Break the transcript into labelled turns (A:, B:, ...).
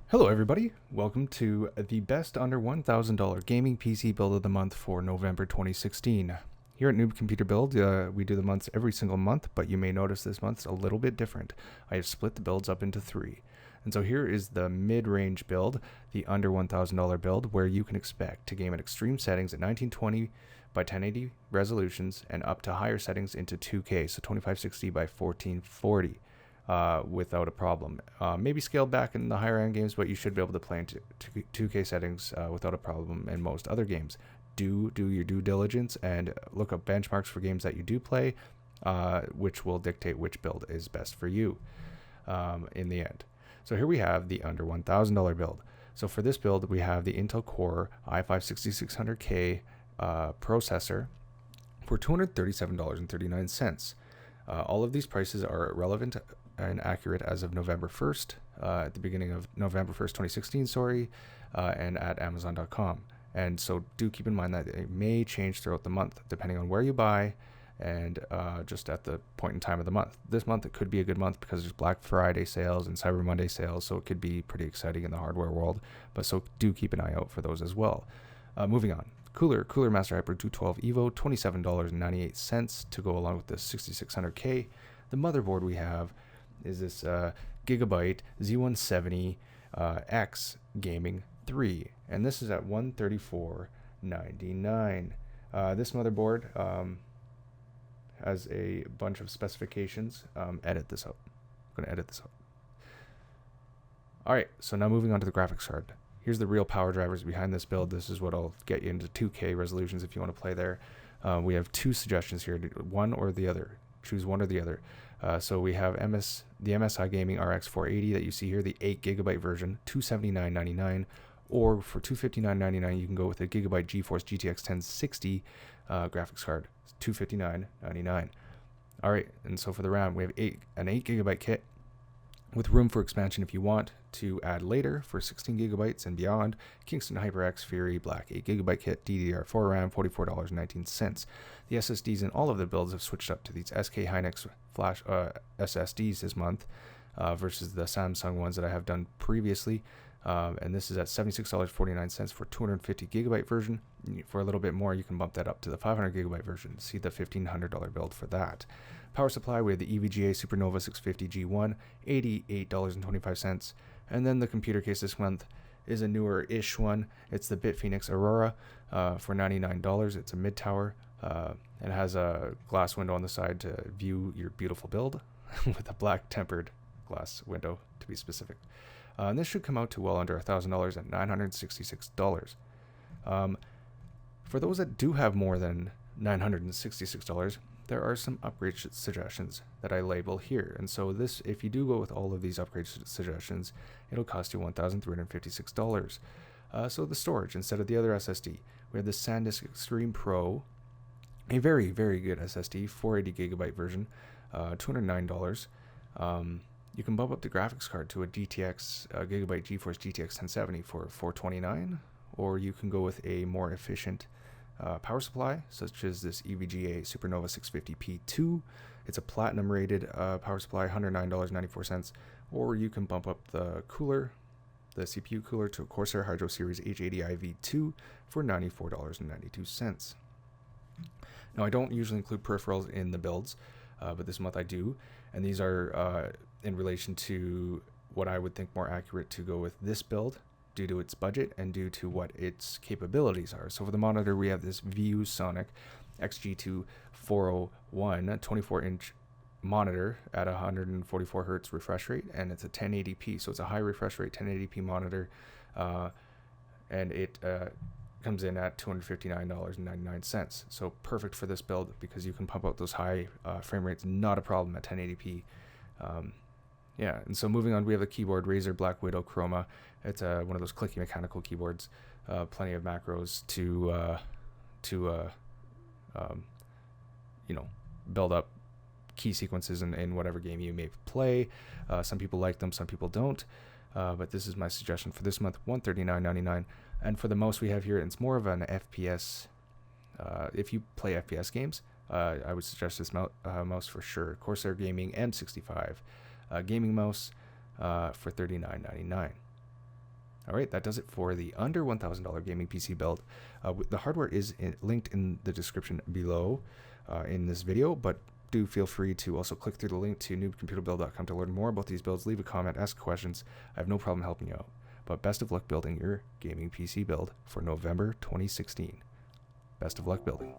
A: Hello everybody, welcome to the best under $1,000 gaming PC build of the month for November 2016. Here at Newb Computer Build, we do the months every single month, but you may notice this month's a little bit different. I have split the builds up into 3. And so here is the mid-range build, the under $1,000 build, where you can expect to game at extreme settings at 1920 by 1080 resolutions and up to higher settings into 2K, so 2560 by 1440. Without a problem. Maybe scaled back in the higher end games, but you should be able to play into 2K settings without a problem in most other games. Do your due diligence and look up benchmarks for games that you do play, which will dictate which build is best for you in the end. So here we have the under $1,000 build. So for this build, we have the Intel Core i5-6600K processor for $237.39. All of these prices are relevant and accurate as of November 1st, at the beginning of November 1st, 2016, and at Amazon.com. And so do keep in mind that it may change throughout the month, depending on where you buy and just at the point in time of the month. This month, it could be a good month because there's Black Friday sales and Cyber Monday sales, so it could be pretty exciting in the hardware world. But so do keep an eye out for those as Well. Moving on. Cooler Master Hyper 212 Evo, $27.98 to go along with the 6600K. The motherboard we have is this Gigabyte Z170 X Gaming 3, and this is at $134.99. This motherboard has a bunch of specifications. Edit this out. I'm going to edit this out. Alright, so now moving on to the graphics card. Here's the real power drivers behind this build. This is what will get you into 2K resolutions if you want to play there. We have 2 suggestions here, one or the other. Choose one or the other. So we have the MSI Gaming RX 480 that you see here, the 8GB version, $279.99. Or for $259.99, you can go with a Gigabyte GeForce GTX 1060 graphics card, $259.99. All right, and so for the RAM, we have an 8GB kit with room for expansion if you want to add later for 16GB and beyond. Kingston HyperX Fury Black 8GB kit, DDR4 RAM, $44.19. The SSDs in all of the builds have switched up to these SK Hynix flash SSDs this month versus the Samsung ones that I have done previously. And this is at $76.49 for 250GB version. For a little bit more, you can bump that up to the 500GB version. See the $1,500 build for that. Power supply, we have the EVGA Supernova 650 G1, $88.25. And then the computer case this month is a newer-ish one. It's the BitPhoenix Aurora for $99. It's a mid-tower. It has a glass window on the side to view your beautiful build with a black tempered glass window, to be specific. And this should come out to well under $1,000 at $966. For those that do have more than $966, there are some upgrade suggestions that I label here. And so this, if you do go with all of these upgrade suggestions, it'll cost you $1,356. So the storage, instead of the other SSD, we have the SanDisk Extreme Pro, a very, very good SSD, 480GB version, $209. You can bump up the graphics card to a GTX Gigabyte GeForce GTX 1070 for $429, or you can go with a more efficient power supply, such as this EVGA Supernova 650P2. It's a platinum rated power supply, $109.94, or you can bump up the CPU cooler to a Corsair Hydro Series H80i V2 for $94.92. Now, I don't usually include peripherals in the builds, but this month I do, and these are in relation to what I would think more accurate to go with this build due to its budget and due to what its capabilities are. So for the monitor, we have this ViewSonic XG2 401, a 24-inch monitor at 144 hertz refresh rate, and it's a 1080p, so it's a high refresh rate 1080p monitor, and it comes in at $259.99. So perfect for this build because you can pump out those high frame rates, not a problem at 1080p. Yeah, and so moving on, we have a keyboard, Razer Black Widow Chroma. It's one of those clicky mechanical keyboards. Plenty of macros to build up key sequences in whatever game you may play. Some people like them, some people don't. But this is my suggestion for this month, $139.99. And for the mouse we have here, it's more of an FPS. If you play FPS games, I would suggest this mouse for sure. Corsair Gaming M65. gaming mouse for $39.99. All right, that does it for the under $1,000 gaming PC build. The hardware is linked in the description below in this video, but do feel free to also click through the link to newbcomputerbuild.com to learn more about these builds. Leave a comment, ask questions. I have no problem helping you out. But best of luck building your gaming PC build for November 2016. Best of luck building.